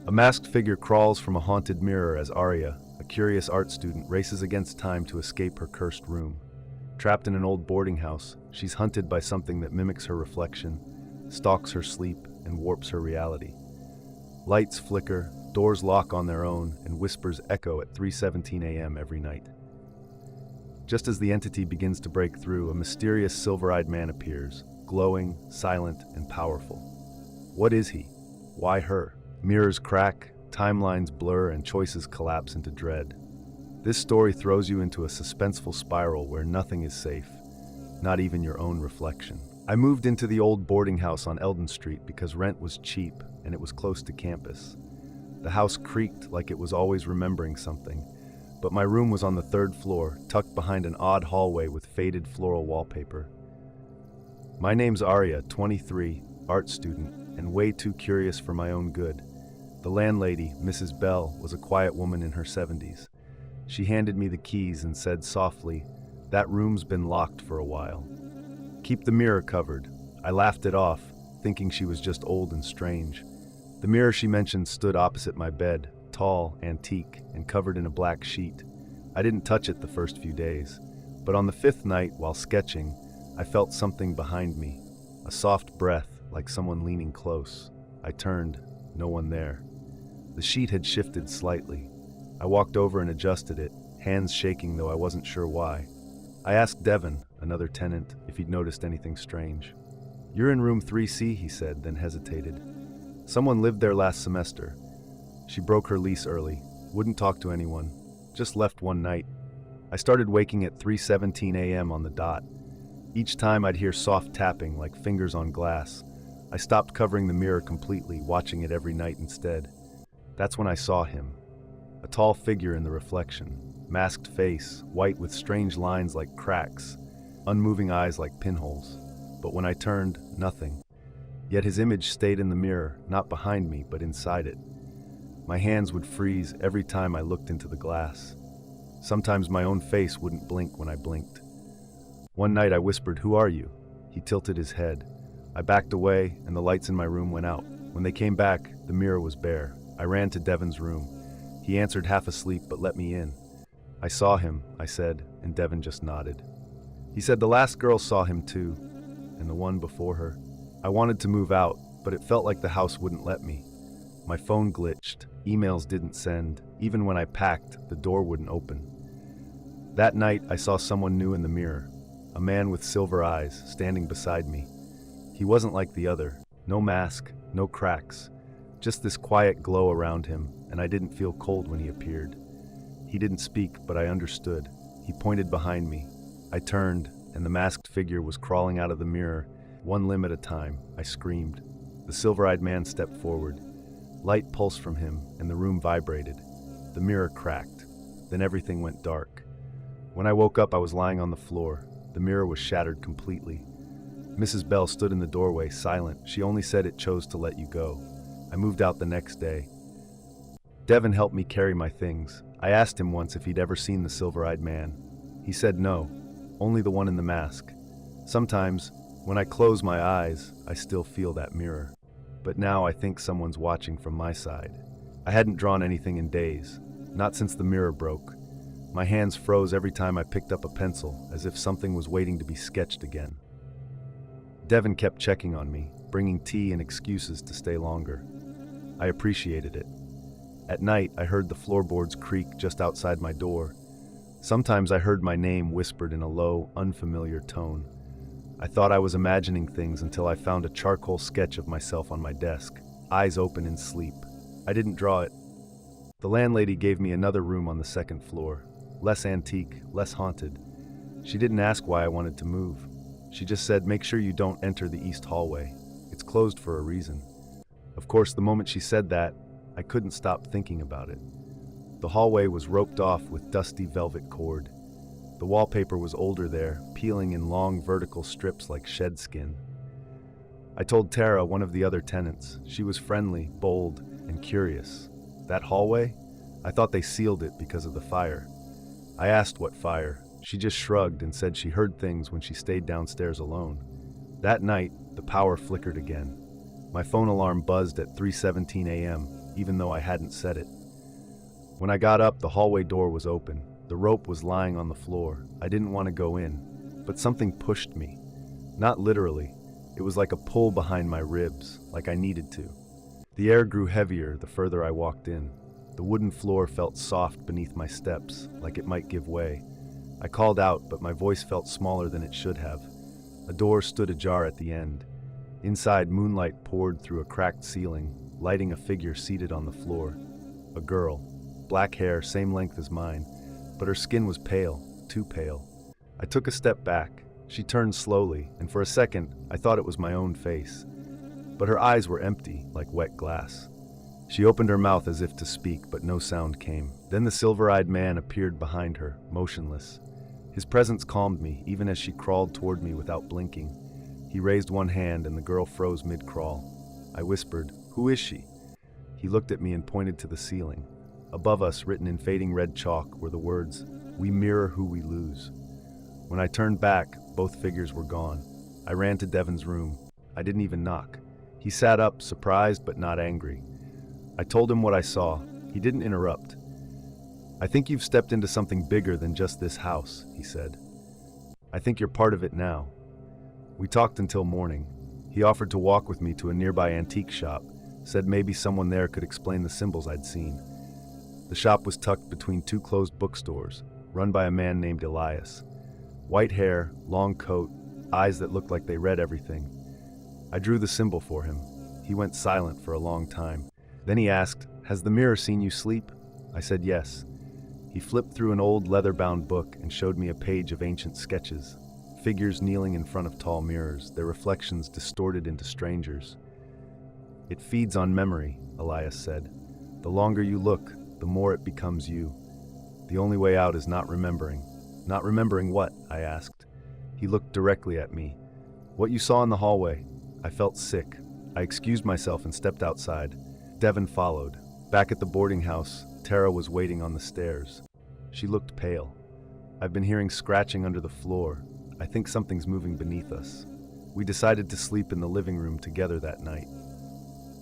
A masked figure crawls from a haunted mirror as Arya, a curious art student, races against time to escape her cursed room. Trapped in an old boarding house, she's hunted by something that mimics her reflection, stalks her sleep, and warps her reality. Lights flicker, doors lock on their own, and whispers echo at 3:17 a.m. every night. Just as the entity begins to break through, a mysterious silver-eyed man appears, glowing, silent, and powerful. What is he? Why her? Mirrors crack, timelines blur, and choices collapse into dread. This story throws you into a suspenseful spiral where nothing is safe, not even your own reflection. I moved into the old boarding house on Eldon Street because rent was cheap and it was close to campus. The house creaked like it was always remembering something, but my room was on the third floor, tucked behind an odd hallway with faded floral wallpaper. My name's Arya, 23, art student, and way too curious for my own good. The landlady, Mrs. Bell, was a quiet woman in her 70s. She handed me the keys and said softly, "That room's been locked for a while. Keep the mirror covered." I laughed it off, thinking she was just old and strange. The mirror she mentioned stood opposite my bed, tall, antique, and covered in a black sheet. I didn't touch it the first few days, but on the fifth night, while sketching, I felt something behind me, a soft breath, like someone leaning close. I turned, no one there. The sheet had shifted slightly. I walked over and adjusted it, hands shaking though I wasn't sure why. I asked Devin, another tenant, if he'd noticed anything strange. "You're in room 3C, he said, then hesitated. "Someone lived there last semester. She broke her lease early, wouldn't talk to anyone, just left one night. I started waking at 3:17 a.m. on the dot. Each time I'd hear soft tapping like fingers on glass. I stopped covering the mirror completely, watching it every night instead. That's when I saw him. A tall figure in the reflection, masked face, white with strange lines like cracks, unmoving eyes like pinholes. But when I turned, nothing. Yet his image stayed in the mirror, not behind me, but inside it. My hands would freeze every time I looked into the glass. Sometimes my own face wouldn't blink when I blinked. One night I whispered, "Who are you?" He tilted his head. I backed away, and the lights in my room went out. When they came back, the mirror was bare. I ran to Devin's room. He answered half asleep, but let me in. "I saw him," I said, and Devin just nodded. He said the last girl saw him too, and the one before her. I wanted to move out, but it felt like the house wouldn't let me. My phone glitched, emails didn't send, even when I packed, the door wouldn't open. That night, I saw someone new in the mirror, a man with silver eyes, standing beside me. He wasn't like the other, no mask, no cracks, just this quiet glow around him, and I didn't feel cold when he appeared. He didn't speak, but I understood. He pointed behind me. I turned, and the masked figure was crawling out of the mirror, one limb at a time. I screamed. The silver-eyed man stepped forward. Light pulsed from him, and the room vibrated. The mirror cracked. Then everything went dark. When I woke up, I was lying on the floor. The mirror was shattered completely. Mrs. Bell stood in the doorway, silent. She only said it chose to let you go. I moved out the next day. Devin helped me carry my things. I asked him once if he'd ever seen the silver-eyed man. He said no, only the one in the mask. Sometimes, when I close my eyes, I still feel that mirror. But now I think someone's watching from my side. I hadn't drawn anything in days, not since the mirror broke. My hands froze every time I picked up a pencil, as if something was waiting to be sketched again. Devin kept checking on me, bringing tea and excuses to stay longer. I appreciated it. At night, I heard the floorboards creak just outside my door. Sometimes I heard my name whispered in a low, unfamiliar tone. I thought I was imagining things until I found a charcoal sketch of myself on my desk, eyes open in sleep. I didn't draw it. The landlady gave me another room on the second floor, less antique, less haunted. She didn't ask why I wanted to move. She just said, "Make sure you don't enter the east hallway. It's closed for a reason." Of course, the moment she said that, I couldn't stop thinking about it. The hallway was roped off with dusty velvet cord. The wallpaper was older there, peeling in long vertical strips like shed skin. I told Tara, one of the other tenants. She was friendly, bold, and curious. That hallway? I thought they sealed it because of the fire. I asked what fire. She just shrugged and said she heard things when she stayed downstairs alone. That night, the power flickered again. My phone alarm buzzed at 3:17 a.m. even though I hadn't said it. When I got up, the hallway door was open. The rope was lying on the floor. I didn't want to go in, but something pushed me. Not literally. It was like a pull behind my ribs, like I needed to. The air grew heavier the further I walked in. The wooden floor felt soft beneath my steps, like it might give way. I called out, but my voice felt smaller than it should have. A door stood ajar at the end. Inside, moonlight poured through a cracked ceiling, lighting a figure seated on the floor. A girl. Black hair, same length as mine, but her skin was pale, too pale. I took a step back. She turned slowly, and for a second, I thought it was my own face. But her eyes were empty, like wet glass. She opened her mouth as if to speak, but no sound came. Then the silver-eyed man appeared behind her, motionless. His presence calmed me, even as she crawled toward me without blinking. He raised one hand, and the girl froze mid-crawl. I whispered, "Who is she?" He looked at me and pointed to the ceiling. Above us, written in fading red chalk, were the words, "We mirror who we lose." When I turned back, both figures were gone. I ran to Devon's room. I didn't even knock. He sat up, surprised but not angry. I told him what I saw. He didn't interrupt. "I think you've stepped into something bigger than just this house," he said. "I think you're part of it now." We talked until morning. He offered to walk with me to a nearby antique shop, said maybe someone there could explain the symbols I'd seen. The shop was tucked between two closed bookstores, run by a man named Elias. White hair, long coat, eyes that looked like they read everything. I drew the symbol for him. He went silent for a long time. Then he asked, "Has the mirror seen you sleep?" I said yes. He flipped through an old leather-bound book and showed me a page of ancient sketches. Figures kneeling in front of tall mirrors, their reflections distorted into strangers. "It feeds on memory," Elias said. "The longer you look, the more it becomes you. The only way out is not remembering." "Not remembering what?" I asked. He looked directly at me. "What you saw in the hallway." I felt sick. I excused myself and stepped outside. Devon followed. Back at the boarding house, Tara was waiting on the stairs. She looked pale. "I've been hearing scratching under the floor. I think something's moving beneath us." We decided to sleep in the living room together that night.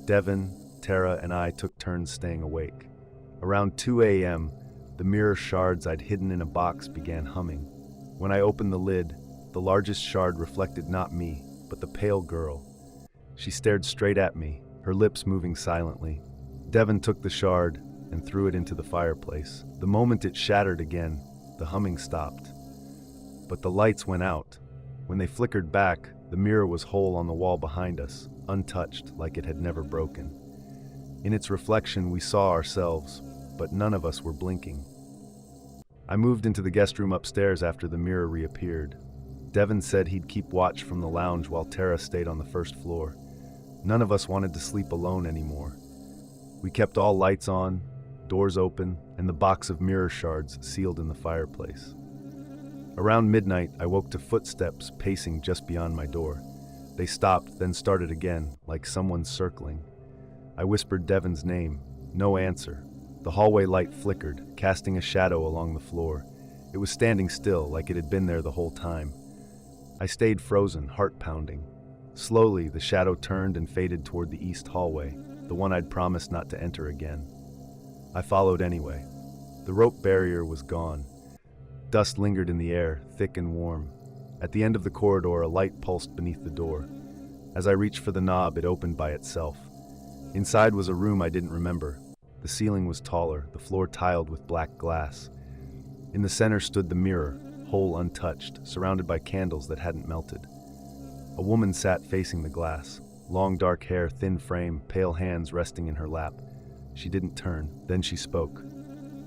Devon, Tara, and I took turns staying awake. Around 2 a.m., the mirror shards I'd hidden in a box began humming. When I opened the lid, the largest shard reflected not me, but the pale girl. She stared straight at me, her lips moving silently. Devon took the shard and threw it into the fireplace. The moment it shattered again, the humming stopped. But the lights went out. When they flickered back, the mirror was whole on the wall behind us, untouched, like it had never broken. In its reflection, we saw ourselves, but none of us were blinking. I moved into the guest room upstairs after the mirror reappeared. Devon said he'd keep watch from the lounge while Tara stayed on the first floor. None of us wanted to sleep alone anymore. We kept all lights on, doors open, and the box of mirror shards sealed in the fireplace. Around midnight, I woke to footsteps pacing just beyond my door. They stopped, then started again, like someone circling. I whispered Devon's name. No answer. The hallway light flickered, casting a shadow along the floor. It was standing still, like it had been there the whole time. I stayed frozen, heart pounding. Slowly, the shadow turned and faded toward the east hallway, the one I'd promised not to enter again. I followed anyway. The rope barrier was gone. Dust lingered in the air, thick and warm. At the end of the corridor, a light pulsed beneath the door. As I reached for the knob, it opened by itself. Inside was a room I didn't remember. The ceiling was taller, the floor tiled with black glass. In the center stood the mirror, whole untouched, surrounded by candles that hadn't melted. A woman sat facing the glass, long dark hair, thin frame, pale hands resting in her lap. She didn't turn. Then she spoke.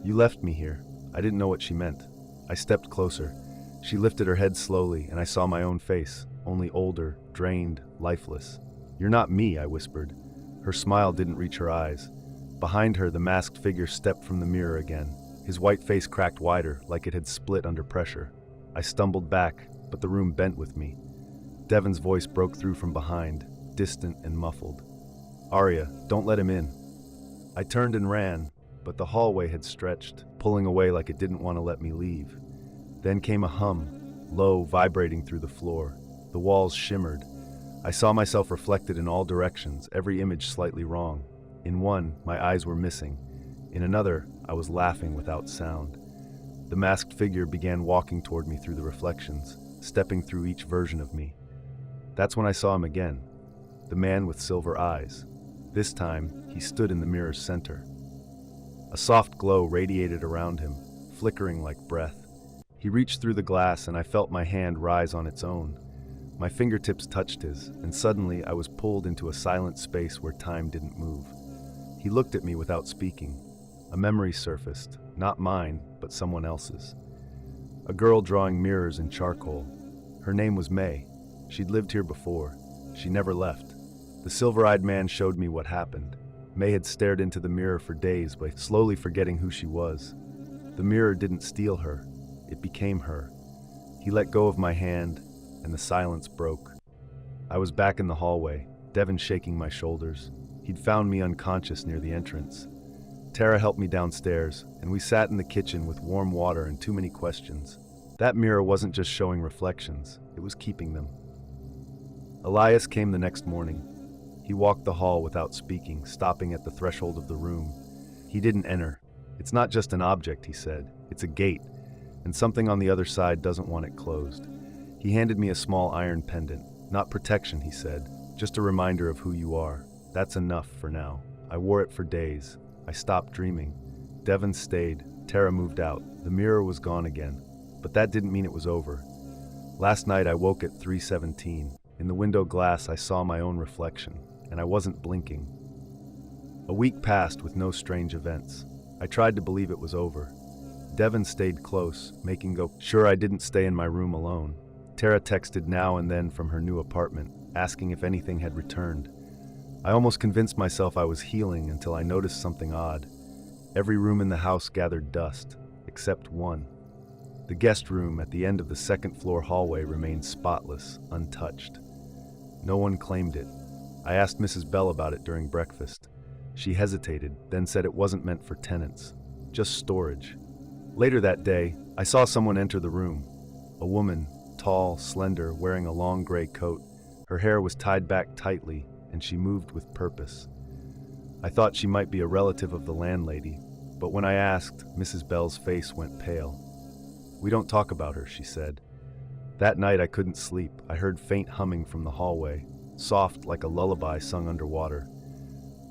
"You left me here." I didn't know what she meant. I stepped closer. She lifted her head slowly, and I saw my own face, only older, drained, lifeless. "You're not me," I whispered. Her smile didn't reach her eyes. Behind her, the masked figure stepped from the mirror again. His white face cracked wider, like it had split under pressure. I stumbled back, but the room bent with me. Devon's voice broke through from behind, distant and muffled. "Arya, don't let him in." I turned and ran, but the hallway had stretched, pulling away like it didn't want to let me leave. Then came a hum, low, vibrating through the floor. The walls shimmered. I saw myself reflected in all directions, every image slightly wrong. In one, my eyes were missing. In another, I was laughing without sound. The masked figure began walking toward me through the reflections, stepping through each version of me. That's when I saw him again, the man with silver eyes. This time, he stood in the mirror's center. A soft glow radiated around him, flickering like breath. He reached through the glass and I felt my hand rise on its own. My fingertips touched his, and suddenly I was pulled into a silent space where time didn't move. He looked at me without speaking. A memory surfaced, not mine, but someone else's. A girl drawing mirrors in charcoal. Her name was May. She'd lived here before. She never left. The silver-eyed man showed me what happened. May had stared into the mirror for days, but slowly forgetting who she was. The mirror didn't steal her. It became her. He let go of my hand, and the silence broke. I was back in the hallway, Devon shaking my shoulders. He'd found me unconscious near the entrance. Tara helped me downstairs, and we sat in the kitchen with warm water and too many questions. That mirror wasn't just showing reflections, it was keeping them. Elias came the next morning. He walked the hall without speaking, stopping at the threshold of the room. He didn't enter. It's not just an object, he said. It's a gate, and something on the other side doesn't want it closed. He handed me a small iron pendant. Not protection, he said, just a reminder of who you are. That's enough for now. I wore it for days. I stopped dreaming. Devon stayed. Tara moved out. The mirror was gone again. But that didn't mean it was over. Last night I woke at 3:17. In the window glass I saw my own reflection, and I wasn't blinking. A week passed with no strange events. I tried to believe it was over. Devon stayed close, making sure I didn't stay in my room alone. Tara texted now and then from her new apartment, asking if anything had returned. I almost convinced myself I was healing until I noticed something odd. Every room in the house gathered dust, except one. The guest room at the end of the second-floor hallway remained spotless, untouched. No one claimed it. I asked Mrs. Bell about it during breakfast. She hesitated, then said it wasn't meant for tenants, just storage. Later that day, I saw someone enter the room. A woman, tall, slender, wearing a long gray coat. Her hair was tied back tightly, and she moved with purpose. I thought she might be a relative of the landlady, but when I asked, Mrs. Bell's face went pale. "We don't talk about her," she said. That night I couldn't sleep. I heard faint humming from the hallway, soft like a lullaby sung underwater.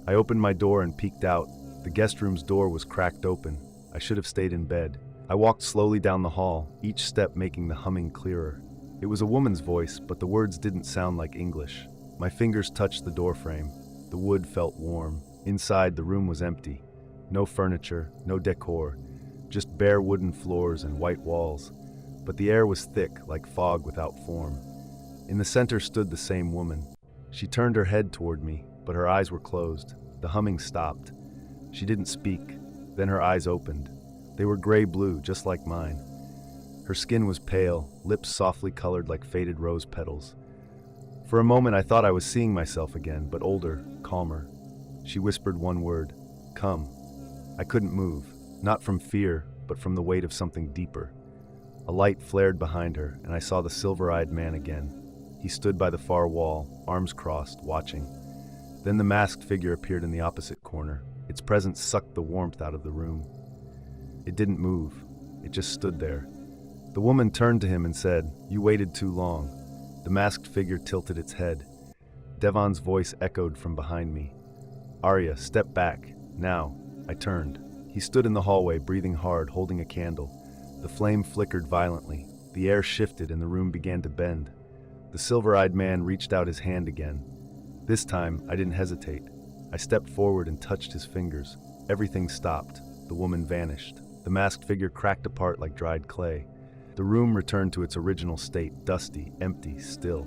I opened my door and peeked out. The guest room's door was cracked open. I should have stayed in bed. I walked slowly down the hall, each step making the humming clearer. It was a woman's voice, but the words didn't sound like English. My fingers touched the doorframe. The wood felt warm. Inside, the room was empty. No furniture, no decor, just bare wooden floors and white walls. But the air was thick, like fog without form. In the center stood the same woman. She turned her head toward me, but her eyes were closed. The humming stopped. She didn't speak. Then her eyes opened. They were gray-blue, just like mine. Her skin was pale, lips softly colored like faded rose petals. For a moment I thought I was seeing myself again, but older, calmer. She whispered one word, "Come." I couldn't move, not from fear, but from the weight of something deeper. A light flared behind her, and I saw the silver-eyed man again. He stood by the far wall, arms crossed, watching. Then the masked figure appeared in the opposite corner. Its presence sucked the warmth out of the room. It didn't move. It just stood there. The woman turned to him and said, "You waited too long." The masked figure tilted its head. Devon's voice echoed from behind me. "Arya, step back. Now." I turned. He stood in the hallway, breathing hard, holding a candle. The flame flickered violently. The air shifted and the room began to bend. The silver-eyed man reached out his hand again. This time, I didn't hesitate. I stepped forward and touched his fingers. Everything stopped. The woman vanished. The masked figure cracked apart like dried clay. The room returned to its original state, dusty, empty, still.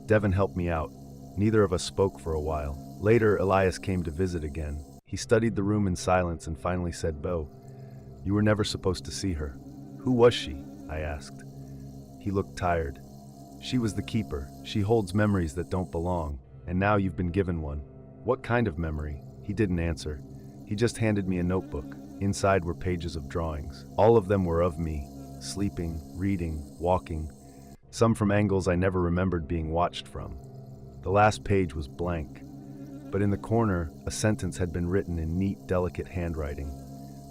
Devon helped me out. Neither of us spoke for a while. Later, Elias came to visit again. He studied the room in silence and finally said, "Bo, you were never supposed to see her." "Who was she?" I asked. He looked tired. "She was the keeper. She holds memories that don't belong. And now you've been given one." "What kind of memory?" He didn't answer. He just handed me a notebook. Inside were pages of drawings. All of them were of me, sleeping, reading, walking, some from angles I never remembered being watched from. The last page was blank. but in the corner, a sentence had been written in neat, delicate handwriting.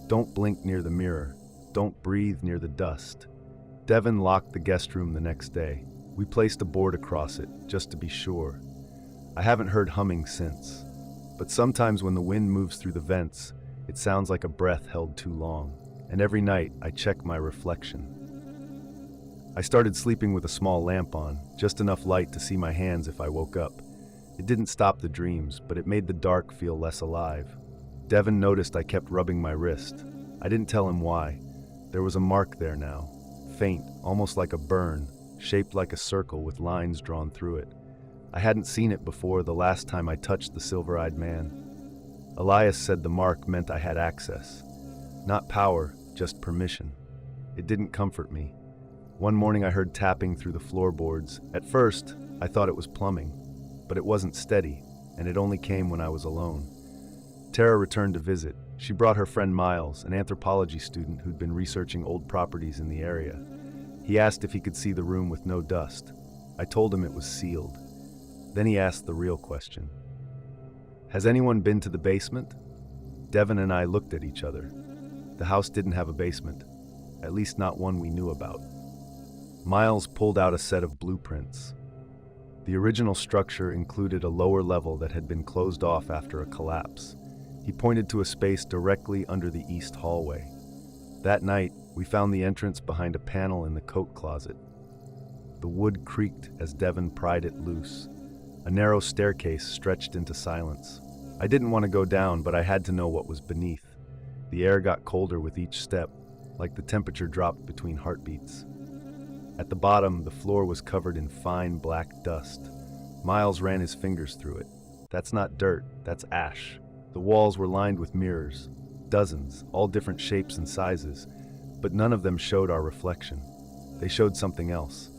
Don't blink near the mirror. Don't breathe near the dust. Devin locked the guest room the next day. We placed a board across it, just to be sure. I haven't heard humming since, but sometimes when the wind moves through the vents, it sounds like a breath held too long. And every night, I check my reflection. I started sleeping with a small lamp on, just enough light to see my hands if I woke up. It didn't stop the dreams, but it made the dark feel less alive. Devin noticed I kept rubbing my wrist. I didn't tell him why. There was a mark there now, faint, almost like a burn, shaped like a circle with lines drawn through it. I hadn't seen it before the last time I touched the silver-eyed man. Elias said the mark meant I had access. Not power, just permission. It didn't comfort me. One morning I heard tapping through the floorboards. At first, I thought it was plumbing, but it wasn't steady, and it only came when I was alone. Tara returned to visit. She brought her friend Miles, an anthropology student who'd been researching old properties in the area. He asked if he could see the room with no dust. I told him it was sealed. Then he asked the real question. Has anyone been to the basement? Devin and I looked at each other. The house didn't have a basement, at least not one we knew about. Miles pulled out a set of blueprints. The original structure included a lower level that had been closed off after a collapse. He pointed to a space directly under the east hallway. That night, we found the entrance behind a panel in the coat closet. The wood creaked as Devin pried it loose. A narrow staircase stretched into silence. I didn't want to go down, but I had to know what was beneath. The air got colder with each step, like the temperature dropped between heartbeats. At the bottom, the floor was covered in fine black dust. Miles ran his fingers through it. That's not dirt, that's ash. The walls were lined with mirrors, dozens, all different shapes and sizes, but none of them showed our reflection. They showed something else.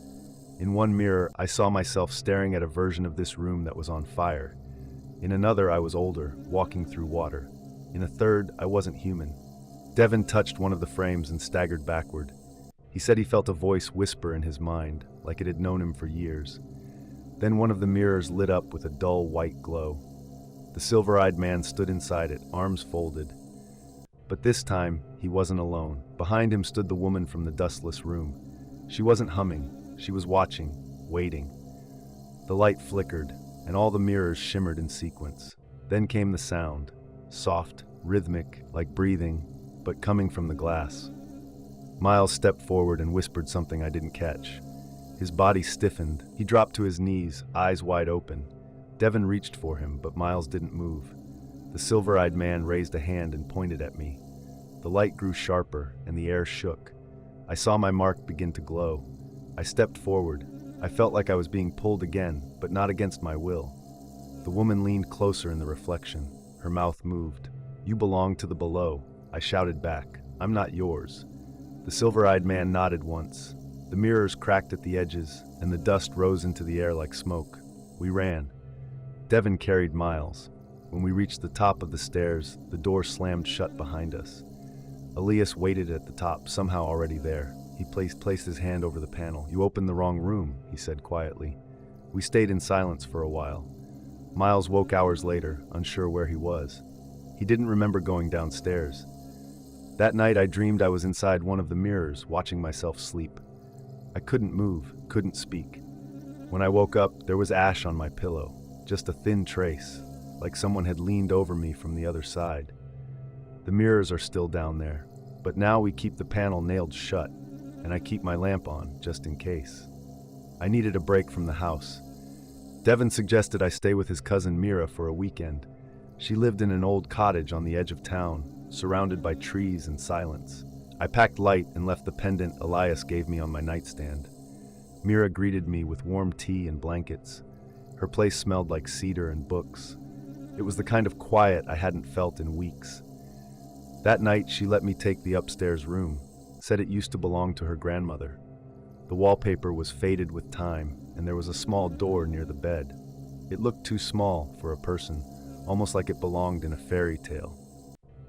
In one mirror, I saw myself staring at a version of this room that was on fire. In another, I was older, walking through water. In a third, I wasn't human. Devin touched one of the frames and staggered backward. He said he felt a voice whisper in his mind, like it had known him for years. Then one of the mirrors lit up with a dull white glow. The silver-eyed man stood inside it, arms folded. But this time, he wasn't alone. Behind him stood the woman from the dustless room. She wasn't humming, she was watching, waiting. The light flickered, and all the mirrors shimmered in sequence. Then came the sound, soft, rhythmic, like breathing, but coming from the glass. Miles stepped forward and whispered something I didn't catch. His body stiffened. He dropped to his knees, eyes wide open. Devin reached for him, but Miles didn't move. The silver-eyed man raised a hand and pointed at me. The light grew sharper, and the air shook. I saw my mark begin to glow. I stepped forward. I felt like I was being pulled again, but not against my will. The woman leaned closer in the reflection. Her mouth moved. "You belong to the below," I shouted back. "I'm not yours." The silver-eyed man nodded once. The mirrors cracked at the edges, and the dust rose into the air like smoke. We ran. Devin carried Miles. When we reached the top of the stairs, the door slammed shut behind us. Elias waited at the top, somehow already there. He placed his hand over the panel. "You opened the wrong room," he said quietly. We stayed in silence for a while. Miles woke hours later, unsure where he was. He didn't remember going downstairs. That night I dreamed I was inside one of the mirrors, watching myself sleep. I couldn't move, couldn't speak. When I woke up, there was ash on my pillow, just a thin trace, like someone had leaned over me from the other side. The mirrors are still down there, but now we keep the panel nailed shut, and I keep my lamp on, just in case. I needed a break from the house. Devin suggested I stay with his cousin Mira for a weekend. She lived in an old cottage on the edge of town, surrounded by trees and silence. I packed light and left the pendant Elias gave me on my nightstand. Mira greeted me with warm tea and blankets. Her place smelled like cedar and books. It was the kind of quiet I hadn't felt in weeks. That night, she let me take the upstairs room, said it used to belong to her grandmother. The wallpaper was faded with time, and there was a small door near the bed. It looked too small for a person, almost like it belonged in a fairy tale.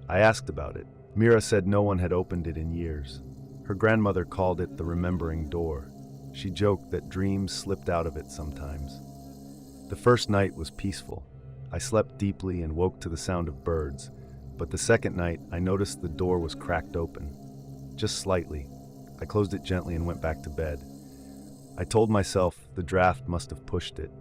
I asked about it. Mira said no one had opened it in years. Her grandmother called it the remembering door. She joked that dreams slipped out of it sometimes. The first night was peaceful. I slept deeply and woke to the sound of birds, but the second night I noticed the door was cracked open. Just slightly. I closed it gently and went back to bed. I told myself the draft must have pushed it.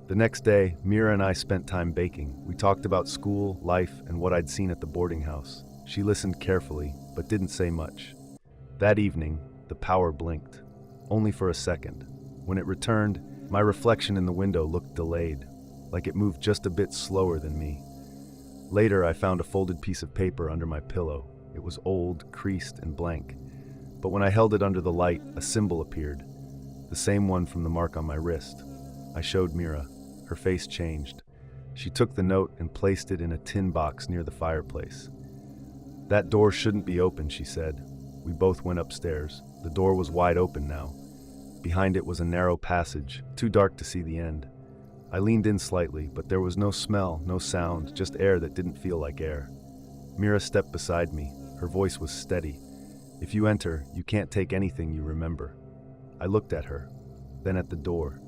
The next day, Mira and I spent time baking. We talked about school, life, and what I'd seen at the boarding house. She listened carefully, but didn't say much. That evening, the power blinked. Only for a second. When it returned, my reflection in the window looked delayed, like it moved just a bit slower than me. Later, I found a folded piece of paper under my pillow. It was old, creased, and blank. But when I held it under the light, a symbol appeared. The same one from the mark on my wrist. I showed Mira. Her face changed. She took the note and placed it in a tin box near the fireplace. "That door shouldn't be open," she said. We both went upstairs. The door was wide open now. Behind it was a narrow passage, too dark to see the end. I leaned in slightly, but there was no smell, no sound, just air that didn't feel like air. Mira stepped beside me. Her voice was steady. "If you enter, you can't take anything you remember." I looked at her, then at the door.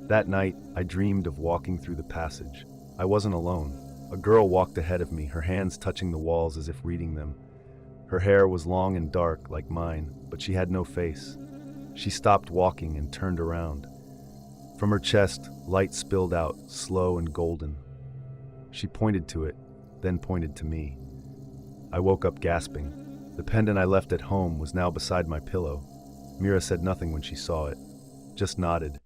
That night, I dreamed of walking through the passage. I wasn't alone. A girl walked ahead of me, her hands touching the walls as if reading them. Her hair was long and dark, like mine, but she had no face. She stopped walking and turned around. From her chest, light spilled out, slow and golden. She pointed to it, then pointed to me. I woke up gasping. The pendant I left at home was now beside my pillow. Mira said nothing when she saw it, just nodded.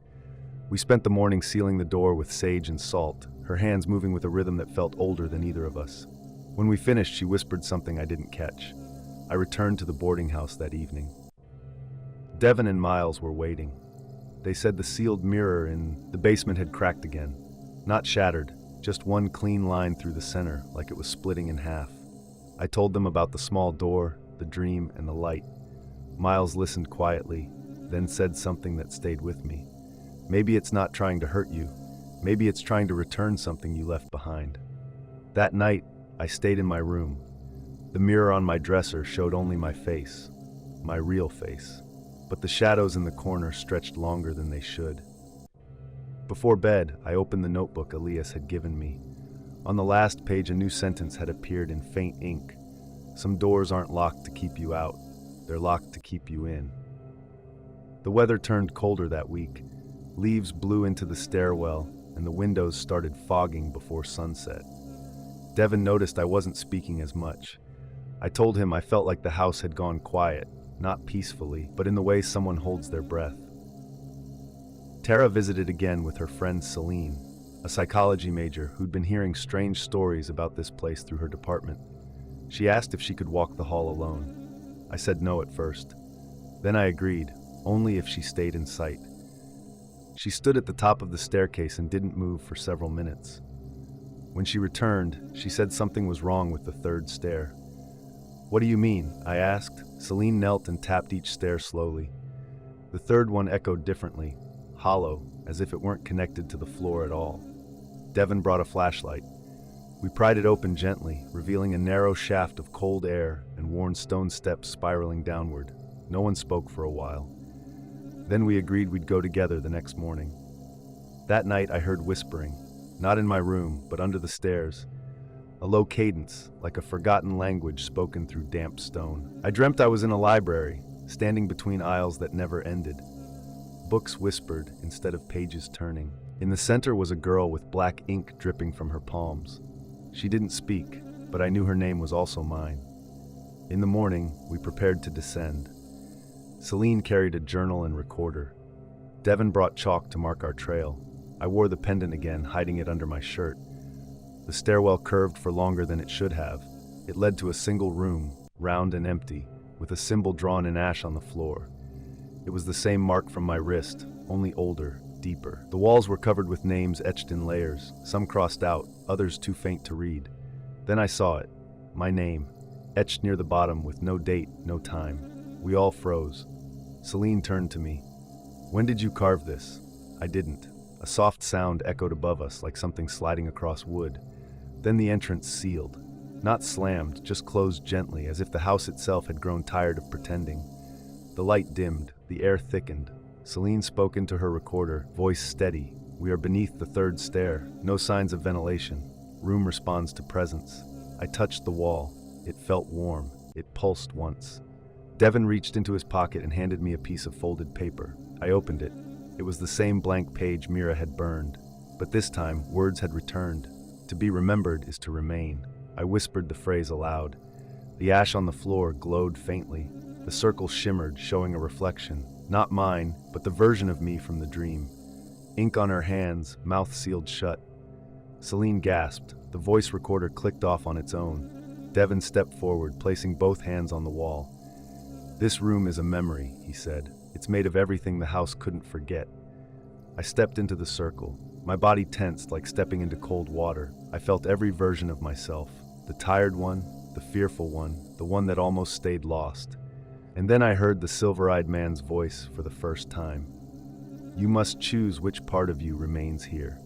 We spent the morning sealing the door with sage and salt, her hands moving with a rhythm that felt older than either of us. When we finished, she whispered something I didn't catch. I returned to the boarding house that evening. Devin and Miles were waiting. They said the sealed mirror in the basement had cracked again. Not shattered, just one clean line through the center, like it was splitting in half. I told them about the small door, the dream, and the light. Miles listened quietly, then said something that stayed with me. "Maybe it's not trying to hurt you. Maybe it's trying to return something you left behind." That night, I stayed in my room. The mirror on my dresser showed only my face, my real face. But the shadows in the corner stretched longer than they should. Before bed, I opened the notebook Elias had given me. On the last page, a new sentence had appeared in faint ink. "Some doors aren't locked to keep you out. They're locked to keep you in." The weather turned colder that week. Leaves blew into the stairwell, and the windows started fogging before sunset. Devin noticed I wasn't speaking as much. I told him I felt like the house had gone quiet, not peacefully, but in the way someone holds their breath. Tara visited again with her friend Celine, a psychology major who'd been hearing strange stories about this place through her department. She asked if she could walk the hall alone. I said no at first. Then I agreed, only if she stayed in sight. She stood at the top of the staircase and didn't move for several minutes. When she returned, she said something was wrong with the third stair. "What do you mean?" I asked. Celine knelt and tapped each stair slowly. The third one echoed differently, hollow, as if it weren't connected to the floor at all. Devin brought a flashlight. We pried it open gently, revealing a narrow shaft of cold air and worn stone steps spiraling downward. No one spoke for a while. Then we agreed we'd go together the next morning. That night I heard whispering, not in my room, but under the stairs. A low cadence, like a forgotten language spoken through damp stone. I dreamt I was in a library, standing between aisles that never ended. Books whispered instead of pages turning. In the center was a girl with black ink dripping from her palms. She didn't speak, but I knew her name was also mine. In the morning, we prepared to descend. Celine carried a journal and recorder. Devin brought chalk to mark our trail. I wore the pendant again, hiding it under my shirt. The stairwell curved for longer than it should have. It led to a single room, round and empty, with a symbol drawn in ash on the floor. It was the same mark from my wrist, only older, deeper. The walls were covered with names etched in layers, some crossed out, others too faint to read. Then I saw it, my name, etched near the bottom with no date, no time. We all froze. Celine turned to me. "When did you carve this?" I didn't. A soft sound echoed above us like something sliding across wood. Then the entrance sealed. Not slammed, just closed gently, as if the house itself had grown tired of pretending. The light dimmed, the air thickened. Celine spoke into her recorder, voice steady. We are beneath the third stair. No signs of ventilation. Room responds to presence. I touched the wall. It felt warm. It pulsed once. Devon reached into his pocket and handed me a piece of folded paper. I opened it. It was the same blank page Mira had burned. But this time, words had returned. To be remembered is to remain. I whispered the phrase aloud. The ash on the floor glowed faintly. The circle shimmered, showing a reflection. Not mine, but the version of me from the dream. Ink on her hands, mouth sealed shut. Celine gasped. The voice recorder clicked off on its own. Devon stepped forward, placing both hands on the wall. This room is a memory, he said. It's made of everything the house couldn't forget. I stepped into the circle. My body tensed like stepping into cold water. I felt every version of myself. The tired one, the fearful one, the one that almost stayed lost. And then I heard the silver-eyed man's voice for the first time. You must choose which part of you remains here.